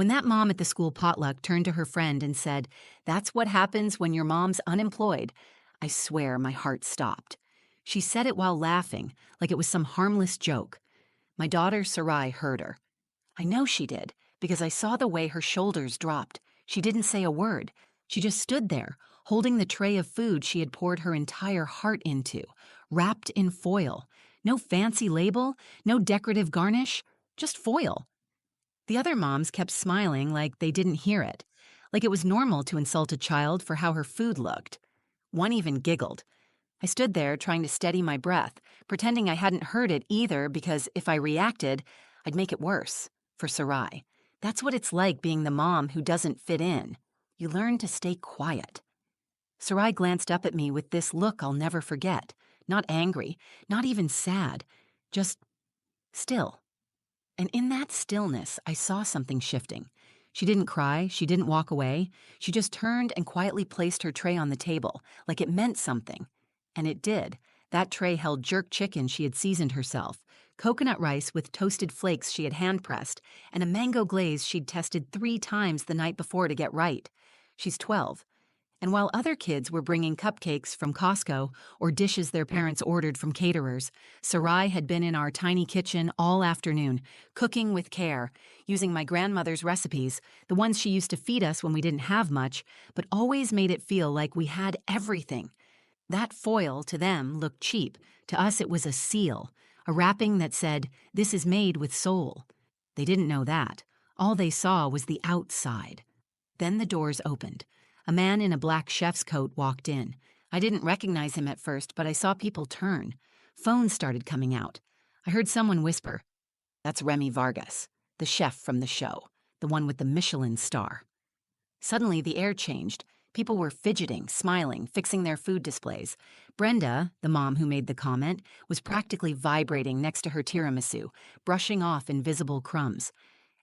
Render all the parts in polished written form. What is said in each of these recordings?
When that mom at the school potluck turned to her friend and said, "That's what happens when your mom's unemployed," I swear my heart stopped. She said it while laughing, like it was some harmless joke. My daughter Sarai heard her. I know she did, because I saw the way her shoulders dropped. She didn't say a word. She just stood there, holding the tray of food she had poured her entire heart into, wrapped in foil. No fancy label, no decorative garnish, just foil. The other moms kept smiling like they didn't hear it, like it was normal to insult a child for how her food looked. One even giggled. I stood there trying to steady my breath, pretending I hadn't heard it either because if I reacted, I'd make it worse. For Sarai, that's what it's like being the mom who doesn't fit in. You learn to stay quiet. Sarai glanced up at me with this look I'll never forget. Not angry, not even sad, just still. And in that stillness, I saw something shifting. She didn't cry, she didn't walk away. She just turned and quietly placed her tray on the table, like it meant something. And it did. That tray held jerk chicken she had seasoned herself, coconut rice with toasted flakes she had hand-pressed, and a mango glaze she'd tested 3 times the night before to get right. She's 12. And while other kids were bringing cupcakes from Costco or dishes their parents ordered from caterers, Sarai had been in our tiny kitchen all afternoon, cooking with care, using my grandmother's recipes, the ones she used to feed us when we didn't have much, but always made it feel like we had everything. That foil, to them, looked cheap. To us, it was a seal, a wrapping that said, "This is made with soul." They didn't know that. All they saw was the outside. Then the doors opened. A man in a black chef's coat walked in. I didn't recognize him at first, but I saw people turn. Phones started coming out. I heard someone whisper, "That's Remy Vargas, the chef from the show, the one with the Michelin star." Suddenly, the air changed. People were fidgeting, smiling, fixing their food displays. Brenda, the mom who made the comment, was practically vibrating next to her tiramisu, brushing off invisible crumbs.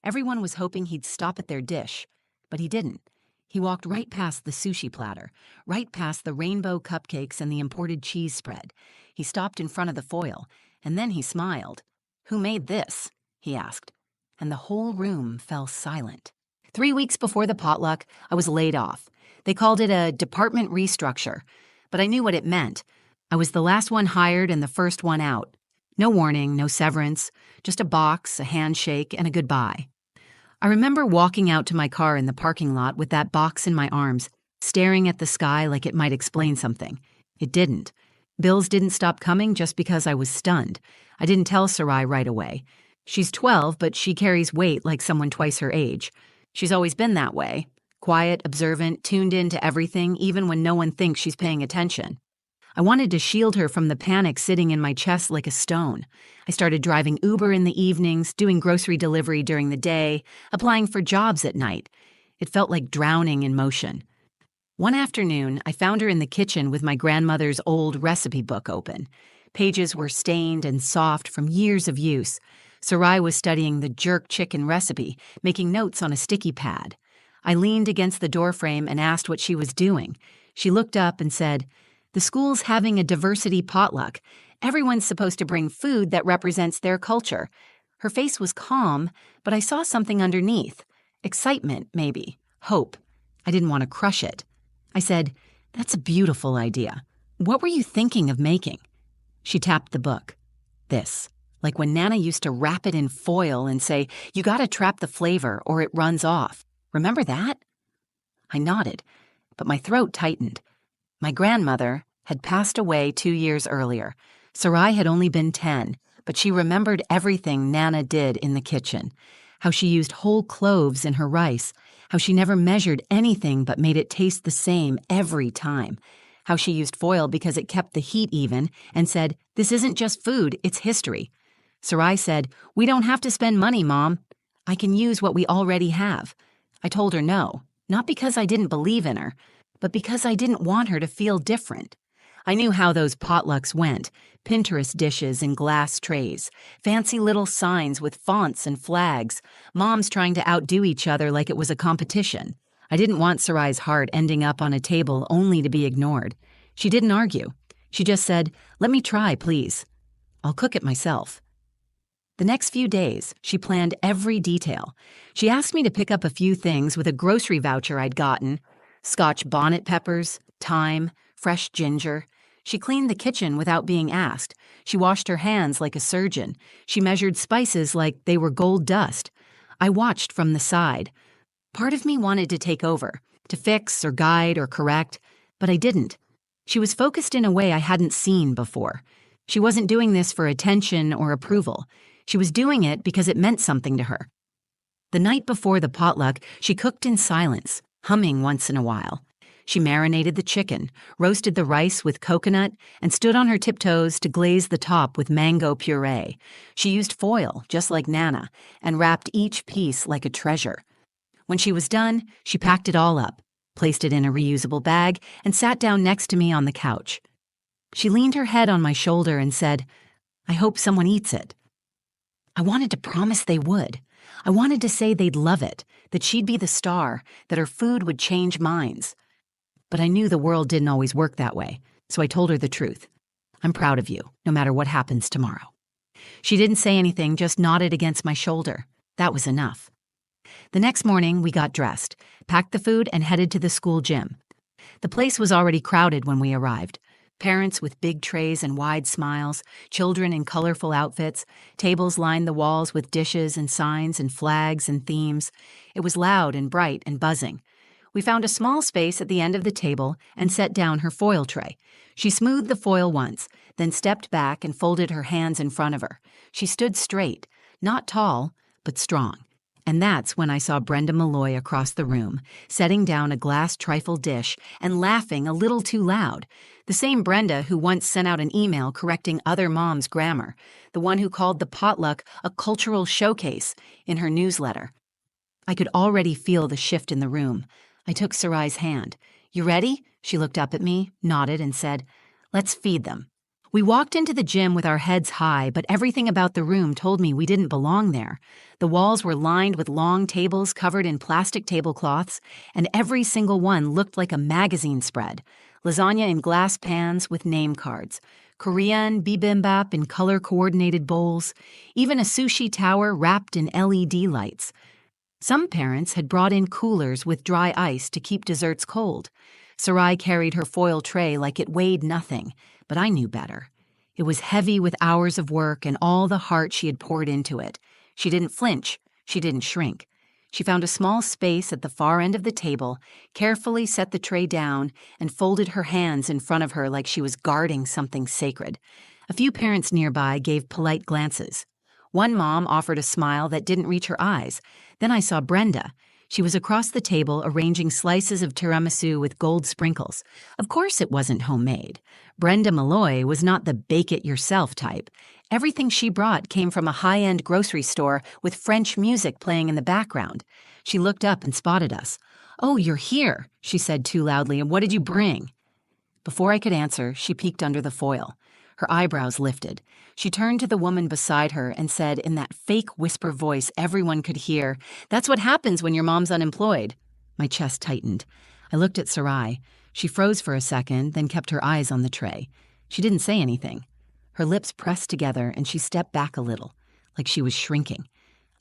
Everyone was hoping he'd stop at their dish, but he didn't. He walked right past the sushi platter, right past the rainbow cupcakes and the imported cheese spread. He stopped in front of the foil, and then he smiled. "Who made this?" he asked. And the whole room fell silent. 3 weeks before the potluck, I was laid off. They called it a department restructure, but I knew what it meant. I was the last one hired and the first one out. No warning, no severance, just a box, a handshake, and a goodbye. I remember walking out to my car in the parking lot with that box in my arms, staring at the sky like it might explain something. It didn't. Bills didn't stop coming just because I was stunned. I didn't tell Sarai right away. She's 12, but she carries weight like someone twice her age. She's always been that way. Quiet, observant, tuned in to everything, even when no one thinks she's paying attention. I wanted to shield her from the panic sitting in my chest like a stone. I started driving Uber in the evenings, doing grocery delivery during the day, applying for jobs at night. It felt like drowning in motion. One afternoon, I found her in the kitchen with my grandmother's old recipe book open. Pages were stained and soft from years of use. Sarai was studying the jerk chicken recipe, making notes on a sticky pad. I leaned against the doorframe and asked what she was doing. She looked up and said, "The school's having a diversity potluck. Everyone's supposed to bring food that represents their culture." Her face was calm, but I saw something underneath. Excitement, maybe. Hope. I didn't want to crush it. I said, "That's a beautiful idea. What were you thinking of making?" She tapped the book. "This. Like when Nana used to wrap it in foil and say, 'You gotta trap the flavor or it runs off.' Remember that?" I nodded, but my throat tightened. My grandmother had passed away 2 years earlier. Sarai had only been 10, but she remembered everything Nana did in the kitchen. How she used whole cloves in her rice. How she never measured anything but made it taste the same every time. How she used foil because it kept the heat even and said, "This isn't just food, it's history." Sarai said, "We don't have to spend money, Mom. I can use what we already have." I told her no, not because I didn't believe in her, but because I didn't want her to feel different. I knew how those potlucks went. Pinterest dishes in glass trays, fancy little signs with fonts and flags, moms trying to outdo each other like it was a competition. I didn't want Sarai's heart ending up on a table only to be ignored. She didn't argue. She just said, "Let me try, please. I'll cook it myself." The next few days, she planned every detail. She asked me to pick up a few things with a grocery voucher I'd gotten: Scotch bonnet peppers, thyme, fresh ginger. She cleaned the kitchen without being asked. She washed her hands like a surgeon. She measured spices like they were gold dust. I watched from the side. Part of me wanted to take over, to fix or guide or correct, but I didn't. She was focused in a way I hadn't seen before. She wasn't doing this for attention or approval. She was doing it because it meant something to her. The night before the potluck, she cooked in silence, humming once in a while. She marinated the chicken, roasted the rice with coconut, and stood on her tiptoes to glaze the top with mango puree. She used foil, just like Nana, and wrapped each piece like a treasure. When she was done, she packed it all up, placed it in a reusable bag, and sat down next to me on the couch. She leaned her head on my shoulder and said, "I hope someone eats it." I wanted to promise they would. I wanted to say they'd love it, that she'd be the star, that her food would change minds. But I knew the world didn't always work that way, so I told her the truth. "I'm proud of you, no matter what happens tomorrow." She didn't say anything, just nodded against my shoulder. That was enough. The next morning, we got dressed, packed the food, and headed to the school gym. The place was already crowded when we arrived. Parents with big trays and wide smiles, children in colorful outfits, tables lined the walls with dishes and signs and flags and themes. It was loud and bright and buzzing. We found a small space at the end of the table and set down her foil tray. She smoothed the foil once, then stepped back and folded her hands in front of her. She stood straight, not tall, but strong. And that's when I saw Brenda Malloy across the room, setting down a glass trifle dish and laughing a little too loud. The same Brenda who once sent out an email correcting other moms' grammar, the one who called the potluck a cultural showcase in her newsletter. I could already feel the shift in the room. I took Sarai's hand. "You ready?" She looked up at me, nodded, and said, "Let's feed them." We walked into the gym with our heads high, but everything about the room told me we didn't belong there. The walls were lined with long tables covered in plastic tablecloths, and every single one looked like a magazine spread. Lasagna in glass pans with name cards, Korean bibimbap in color-coordinated bowls, even a sushi tower wrapped in LED lights. Some parents had brought in coolers with dry ice to keep desserts cold. Sarai carried her foil tray like it weighed nothing, but I knew better. It was heavy with hours of work and all the heart she had poured into it. She didn't flinch. She didn't shrink. She found a small space at the far end of the table, carefully set the tray down, and folded her hands in front of her like she was guarding something sacred. A few parents nearby gave polite glances. One mom offered a smile that didn't reach her eyes. Then I saw Brenda. She was across the table arranging slices of tiramisu with gold sprinkles. Of course it wasn't homemade. Brenda Malloy was not the bake-it-yourself type. Everything she brought came from a high-end grocery store with French music playing in the background. She looked up and spotted us. "Oh, you're here," she said too loudly, "and what did you bring?" Before I could answer, she peeked under the foil. Her eyebrows lifted. She turned to the woman beside her and said in that fake whisper voice everyone could hear, "That's what happens when your mom's unemployed." My chest tightened. I looked at Sarai. She froze for a second, then kept her eyes on the tray. She didn't say anything. Her lips pressed together and she stepped back a little, like she was shrinking.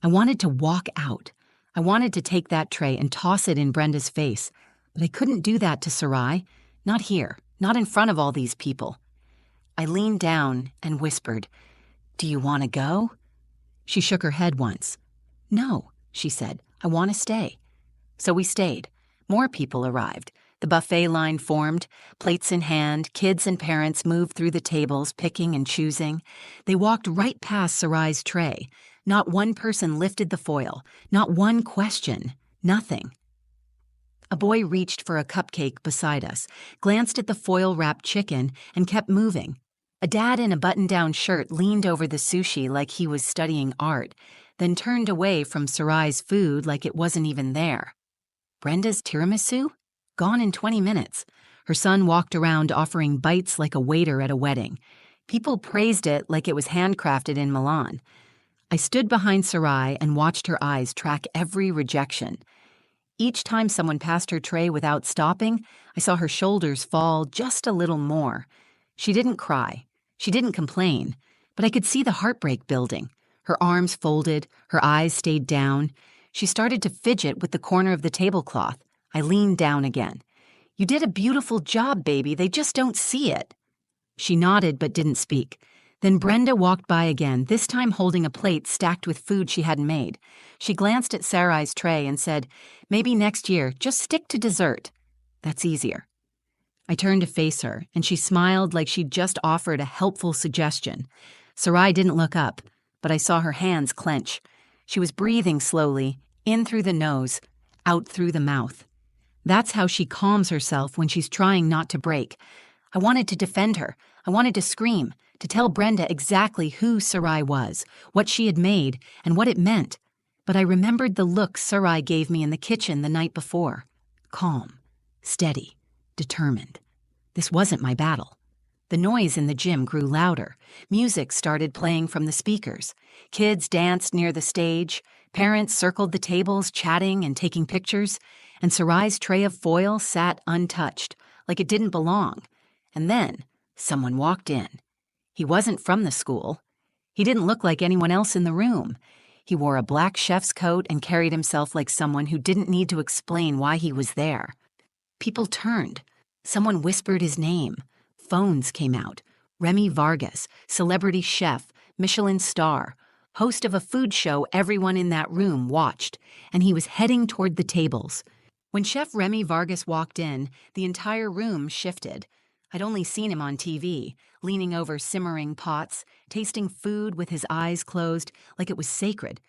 I wanted to walk out. I wanted to take that tray and toss it in Brenda's face, but I couldn't do that to Sarai. Not here, not in front of all these people. I leaned down and whispered, "Do you want to go?" She shook her head once. "No," she said, "I want to stay." So we stayed. More people arrived. The buffet line formed, plates in hand, kids and parents moved through the tables, picking and choosing. They walked right past Sarai's tray. Not one person lifted the foil, not one question, nothing. A boy reached for a cupcake beside us, glanced at the foil-wrapped chicken, and kept moving. A dad in a button-down shirt leaned over the sushi like he was studying art, then turned away from Sarai's food like it wasn't even there. Brenda's tiramisu? Gone in 20 minutes. Her son walked around offering bites like a waiter at a wedding. People praised it like it was handcrafted in Milan. I stood behind Sarai and watched her eyes track every rejection. Each time someone passed her tray without stopping, I saw her shoulders fall just a little more. She didn't cry. She didn't complain. But I could see the heartbreak building. Her arms folded, her eyes stayed down. She started to fidget with the corner of the tablecloth. I leaned down again. "You did a beautiful job, baby. They just don't see it." She nodded but didn't speak. Then Brenda walked by again, this time holding a plate stacked with food she hadn't made. She glanced at Sarai's tray and said, "Maybe next year, just stick to dessert. That's easier." I turned to face her, and she smiled like she'd just offered a helpful suggestion. Sarai didn't look up, but I saw her hands clench. She was breathing slowly, in through the nose, out through the mouth. That's how she calms herself when she's trying not to break. I wanted to defend her. I wanted to scream, to tell Brenda exactly who Sarai was, what she had made, and what it meant. But I remembered the look Sarai gave me in the kitchen the night before. Calm, steady, determined. This wasn't my battle. The noise in the gym grew louder. Music started playing from the speakers. Kids danced near the stage. Parents circled the tables, chatting and taking pictures. And Sarai's tray of foil sat untouched, like it didn't belong. And then someone walked in. He wasn't from the school. He didn't look like anyone else in the room. He wore a black chef's coat and carried himself like someone who didn't need to explain why he was there. People turned. Someone whispered his name. Phones came out. Remy Vargas, celebrity chef, Michelin star, host of a food show everyone in that room watched, and he was heading toward the tables. When Chef Remy Vargas walked in, the entire room shifted. I'd only seen him on TV, leaning over simmering pots, tasting food with his eyes closed, like it was sacred.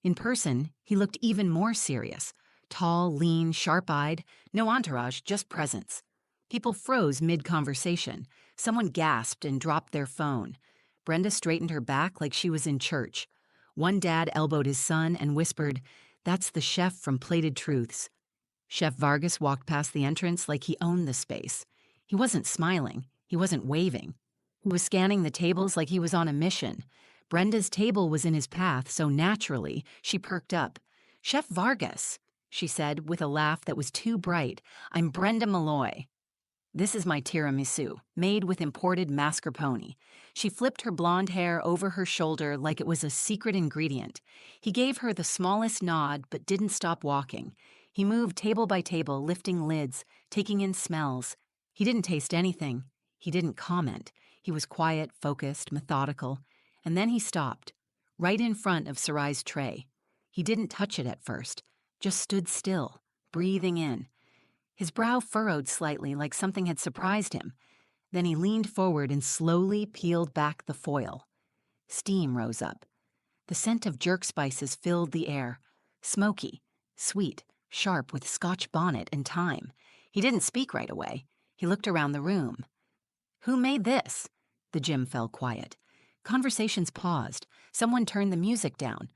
In person, he looked even more serious. Tall, lean, sharp-eyed, no entourage, just presence. People froze mid-conversation. Someone gasped and dropped their phone. Brenda straightened her back like she was in church. One dad elbowed his son and whispered, "That's the chef from Plated Truths." Chef Vargas walked past the entrance like he owned the space. He wasn't smiling. He wasn't waving. He was scanning the tables like he was on a mission. Brenda's table was in his path, so naturally, she perked up. "Chef Vargas," she said with a laugh that was too bright. "I'm Brenda Malloy. This is my tiramisu, made with imported mascarpone." She flipped her blonde hair over her shoulder like it was a secret ingredient. He gave her the smallest nod but didn't stop walking. He moved table by table, lifting lids, taking in smells. He didn't taste anything. He didn't comment. He was quiet, focused, methodical. And then he stopped, right in front of Sarai's tray. He didn't touch it at first, just stood still, breathing in. His brow furrowed slightly like something had surprised him. Then he leaned forward and slowly peeled back the foil. Steam rose up. The scent of jerk spices filled the air, smoky, sweet, sharp with Scotch bonnet and thyme. He didn't speak right away. He looked around the room. "Who made this?" The gym fell quiet. Conversations paused. Someone turned the music down.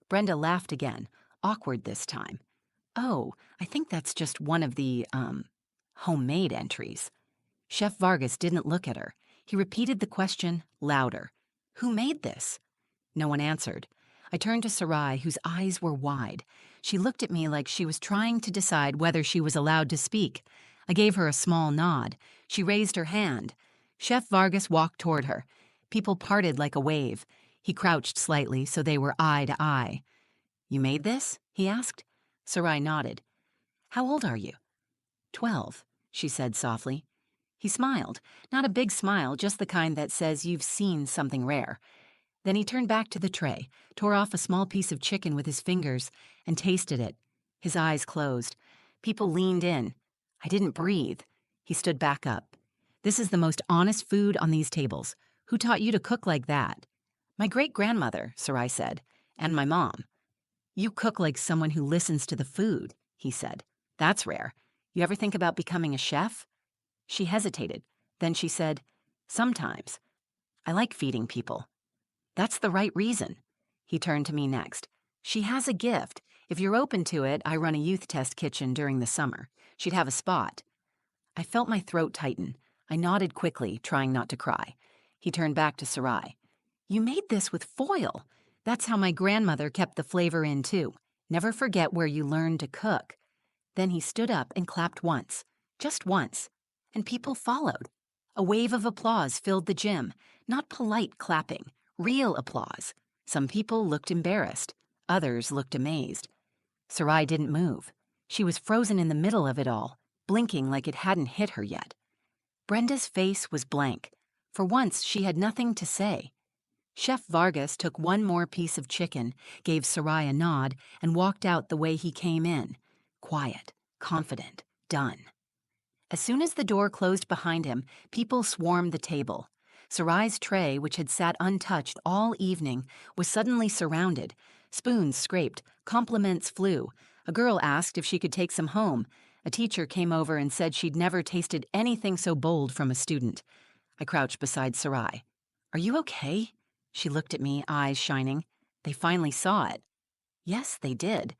Brenda laughed again, awkward this time. "Oh, I think that's just one of the, homemade entries." Chef Vargas didn't look at her. He repeated the question louder. "Who made this?" No one answered. I turned to Sarai, whose eyes were wide. She looked at me like she was trying to decide whether she was allowed to speak. I gave her a small nod. She raised her hand. Chef Vargas walked toward her. People parted like a wave. He crouched slightly so they were eye to eye. "You made this?" he asked. Sarai nodded. "How old are you?" 12, she said softly. He smiled, not a big smile, just the kind that says you've seen something rare. Then he turned back to the tray, tore off a small piece of chicken with his fingers, and tasted it. His eyes closed. People leaned in. I didn't breathe. He stood back up. "This is the most honest food on these tables. Who taught you to cook like that?" "My great-grandmother," Sarai said, "and my mom." "You cook like someone who listens to the food," he said. "That's rare. You ever think about becoming a chef?" She hesitated. Then she said, "Sometimes. I like feeding people." "That's the right reason." He turned to me next. "She has a gift. If you're open to it, I run a youth test kitchen during the summer. She'd have a spot." I felt my throat tighten. I nodded quickly, trying not to cry. He turned back to Sarai. "You made this with foil. That's how my grandmother kept the flavor in, too. Never forget where you learned to cook." Then he stood up and clapped once. Just once. And people followed. A wave of applause filled the gym. Not polite clapping. Real applause. Some people looked embarrassed. Others looked amazed. Sarai didn't move. She was frozen in the middle of it all, blinking like it hadn't hit her yet. Brenda's face was blank. For once, she had nothing to say. Chef Vargas took one more piece of chicken, gave Sarai a nod, and walked out the way he came in. Quiet, confident, done. As soon as the door closed behind him, people swarmed the table. Sarai's tray, which had sat untouched all evening, was suddenly surrounded. Spoons scraped, compliments flew. A girl asked if she could take some home. A teacher came over and said she'd never tasted anything so bold from a student. I crouched beside Sarai. "Are you okay?" She looked at me, eyes shining. They finally saw it. Yes, they did.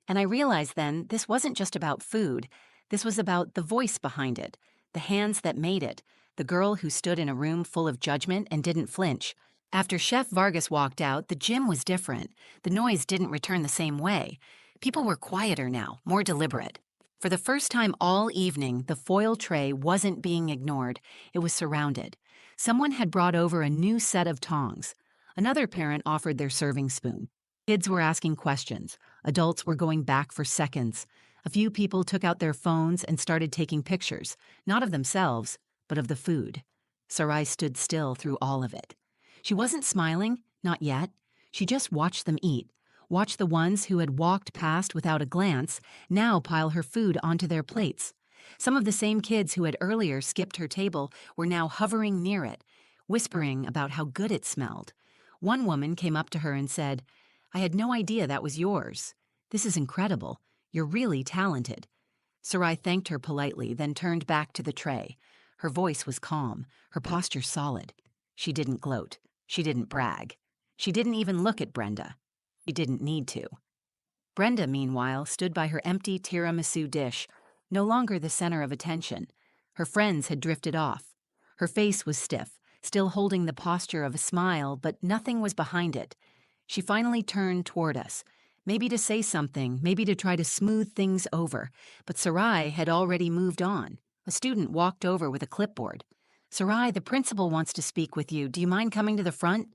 And I realized then this wasn't just about food. This was about the voice behind it, the hands that made it, the girl who stood in a room full of judgment and didn't flinch. After Chef Vargas walked out, the gym was different. The noise didn't return the same way. People were quieter now, more deliberate. For the first time all evening, the foil tray wasn't being ignored. It was surrounded. Someone had brought over a new set of tongs. Another parent offered their serving spoon. Kids were asking questions. Adults were going back for seconds. A few people took out their phones and started taking pictures, not of themselves, but of the food. Sarai stood still through all of it. She wasn't smiling, not yet. She just watched them eat, watched the ones who had walked past without a glance now pile her food onto their plates. Some of the same kids who had earlier skipped her table were now hovering near it, whispering about how good it smelled. One woman came up to her and said, "I had no idea that was yours. This is incredible. You're really talented." Sarai thanked her politely, then turned back to the tray. Her voice was calm, her posture solid. She didn't gloat. She didn't brag. She didn't even look at Brenda. She didn't need to. Brenda, meanwhile, stood by her empty tiramisu dish, no longer the center of attention. Her friends had drifted off. Her face was stiff, still holding the posture of a smile, but nothing was behind it. She finally turned toward us, maybe to say something, maybe to try to smooth things over, but Sarai had already moved on. A student walked over with a clipboard. "Sarai, the principal wants to speak with you. Do you mind coming to the front?"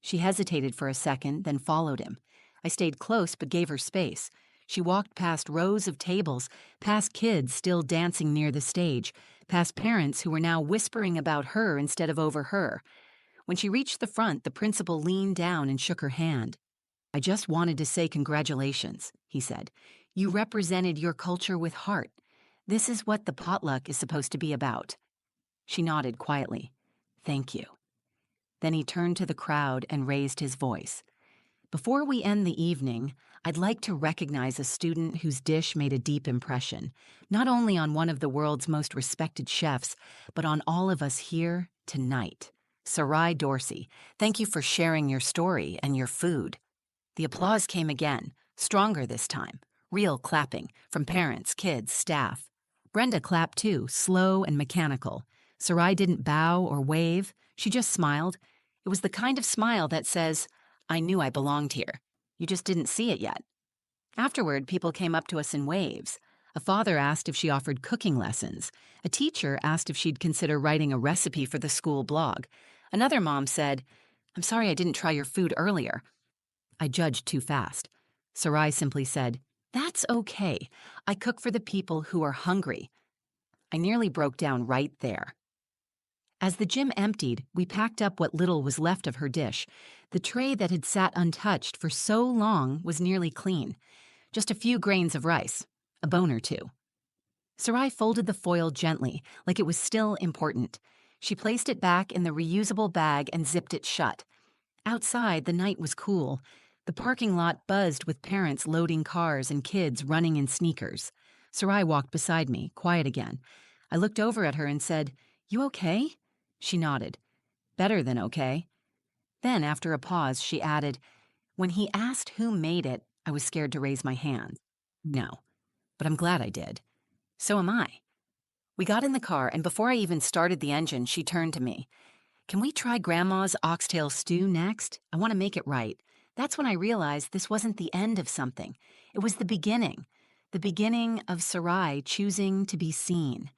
She hesitated for a second, then followed him. I stayed close but gave her space. She walked past rows of tables, past kids still dancing near the stage, past parents who were now whispering about her instead of over her. When she reached the front, the principal leaned down and shook her hand. "I just wanted to say congratulations," he said. "You represented your culture with heart. This is what the potluck is supposed to be about." She nodded quietly. "Thank you." Then he turned to the crowd and raised his voice. "Before we end the evening, I'd like to recognize a student whose dish made a deep impression, not only on one of the world's most respected chefs, but on all of us here tonight. Sarai Dorsey, thank you for sharing your story and your food." The applause came again, stronger this time, real clapping from parents, kids, staff. Brenda clapped too, slow and mechanical. Sarai didn't bow or wave, she just smiled. It was the kind of smile that says, "I knew I belonged here. You just didn't see it yet." Afterward, people came up to us in waves. A father asked if she offered cooking lessons. A teacher asked if she'd consider writing a recipe for the school blog. Another mom said, "I'm sorry I didn't try your food earlier." I judged too fast. Sarai simply said, "That's okay. I cook for the people who are hungry." I nearly broke down right there. As the gym emptied, we packed up what little was left of her dish. The tray that had sat untouched for so long was nearly clean. Just a few grains of rice, a bone or two. Sarai folded the foil gently, like it was still important. She placed it back in the reusable bag and zipped it shut. Outside, the night was cool. The parking lot buzzed with parents loading cars and kids running in sneakers. Sarai walked beside me, quiet again. I looked over at her and said, "You okay?" She nodded. "Better than okay." Then, after a pause, she added, "When he asked who made it, I was scared to raise my hand. No, but I'm glad I did. So am I." We got in the car, and before I even started the engine, she turned to me. "Can we try Grandma's oxtail stew next? I want to make it right." That's when I realized this wasn't the end of something. It was the beginning of Sarai choosing to be seen,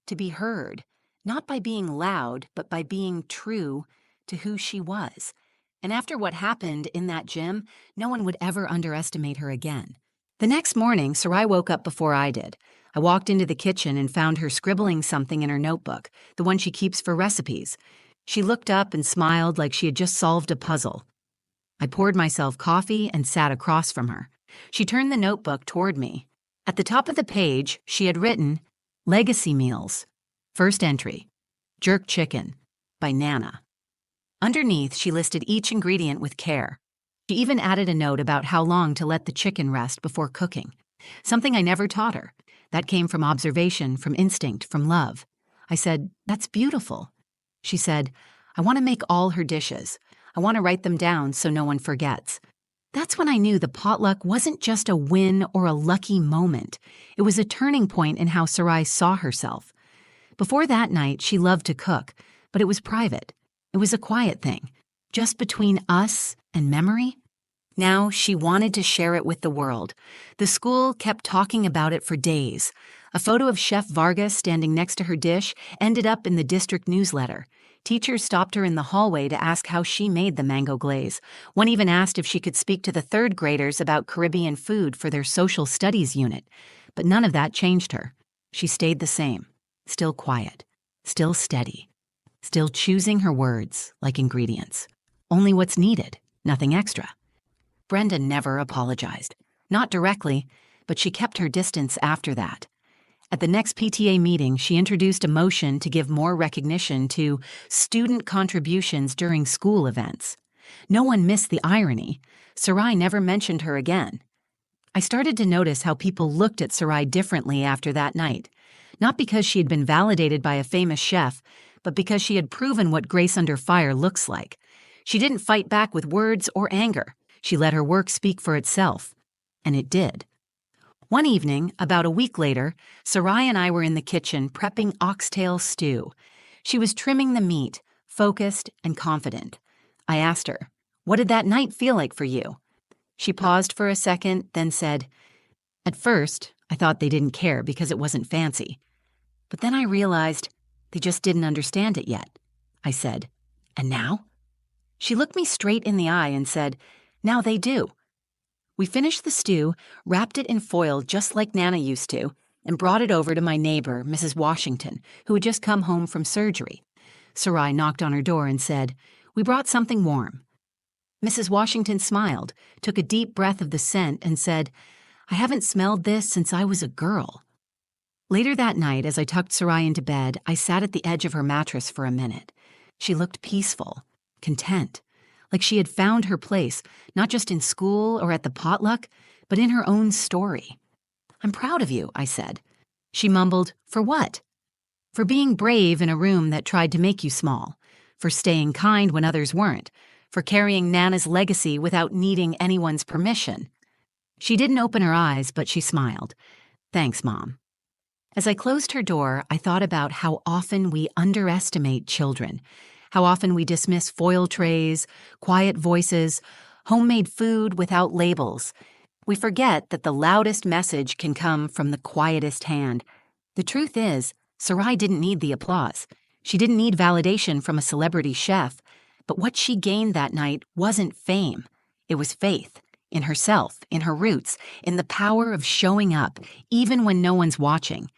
to be heard, not by being loud, but by being true to who she was. And after what happened in that gym, no one would ever underestimate her again. The next morning, Sarai woke up before I did. I walked into the kitchen and found her scribbling something in her notebook, the one she keeps for recipes. She looked up and smiled like she had just solved a puzzle. I poured myself coffee and sat across from her. She turned the notebook toward me. At the top of the page, she had written, "Legacy Meals. First entry, jerk chicken, by Nana." Underneath, she listed each ingredient with care. She even added a note about how long to let the chicken rest before cooking. Something I never taught her. That came from observation, from instinct, from love. I said, "That's beautiful." She said, "I want to make all her dishes. I want to write them down so no one forgets." That's when I knew the potluck wasn't just a win or a lucky moment. It was a turning point in how Sarai saw herself. Before that night, she loved to cook, but it was private. It was a quiet thing, just between us and memory. Now she wanted to share it with the world. The school kept talking about it for days. A photo of Chef Vargas standing next to her dish ended up in the district newsletter. Teachers stopped her in the hallway to ask how she made the mango glaze. One even asked if she could speak to the third graders about Caribbean food for their social studies unit. But none of that changed her. She stayed the same, still quiet, still steady, still choosing her words like ingredients. Only what's needed, nothing extra. Brenda never apologized. Not directly, but she kept her distance after that. At the next PTA meeting, she introduced a motion to give more recognition to student contributions during school events. No one missed the irony. Sarai never mentioned her again. I started to notice how people looked at Sarai differently after that night. Not because she had been validated by a famous chef, but because she had proven what grace under fire looks like. She didn't fight back with words or anger. She let her work speak for itself. And it did. One evening, about a week later, Sarai and I were in the kitchen prepping oxtail stew. She was trimming the meat, focused and confident. I asked her, "What did that night feel like for you?" She paused for a second, then said, "At first, I thought they didn't care because it wasn't fancy. But then I realized they just didn't understand it yet." I said, "And now?" She looked me straight in the eye and said, "Now they do." We finished the stew, wrapped it in foil just like Nana used to, and brought it over to my neighbor, Mrs. Washington, who had just come home from surgery. Sarai knocked on her door and said, "We brought something warm." Mrs. Washington smiled, took a deep breath of the scent, and said, "I haven't smelled this since I was a girl." Later that night, as I tucked Sarai into bed, I sat at the edge of her mattress for a minute. She looked peaceful, content, like she had found her place, not just in school or at the potluck, but in her own story. "I'm proud of you," I said. She mumbled, "For what?" "For being brave in a room that tried to make you small, for staying kind when others weren't, for carrying Nana's legacy without needing anyone's permission." She didn't open her eyes, but she smiled. "Thanks, Mom." As I closed her door, I thought about how often we underestimate children, how often we dismiss foil trays, quiet voices, homemade food without labels. We forget that the loudest message can come from the quietest hand. The truth is, Sarai didn't need the applause. She didn't need validation from a celebrity chef. But what she gained that night wasn't fame. It was faith, in herself, in her roots, in the power of showing up, even when no one's watching.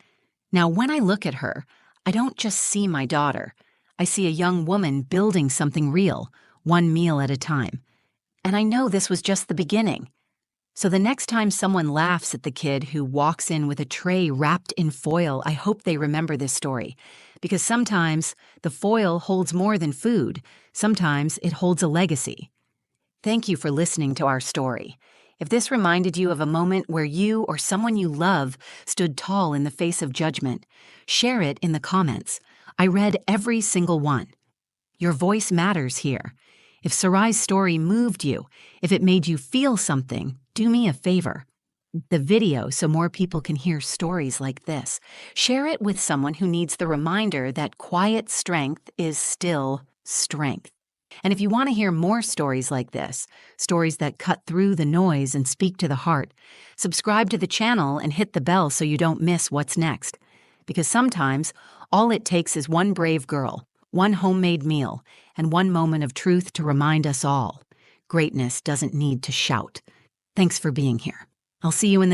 Now, when I look at her, I don't just see my daughter. I see a young woman building something real, one meal at a time. And I know this was just the beginning. So the next time someone laughs at the kid who walks in with a tray wrapped in foil, I hope they remember this story. Because sometimes the foil holds more than food. Sometimes it holds a legacy. Thank you for listening to our story. If this reminded you of a moment where you or someone you love stood tall in the face of judgment, share it in the comments. I read every single one. Your voice matters here. If Sarai's story moved you, if it made you feel something, do me a favor. The video so more people can hear stories like this. Share it with someone who needs the reminder that quiet strength is still strength. And if you want to hear more stories like this, stories that cut through the noise and speak to the heart, subscribe to the channel and hit the bell so you don't miss what's next. Because sometimes, all it takes is one brave girl, one homemade meal, and one moment of truth to remind us all. Greatness doesn't need to shout. Thanks for being here. I'll see you in the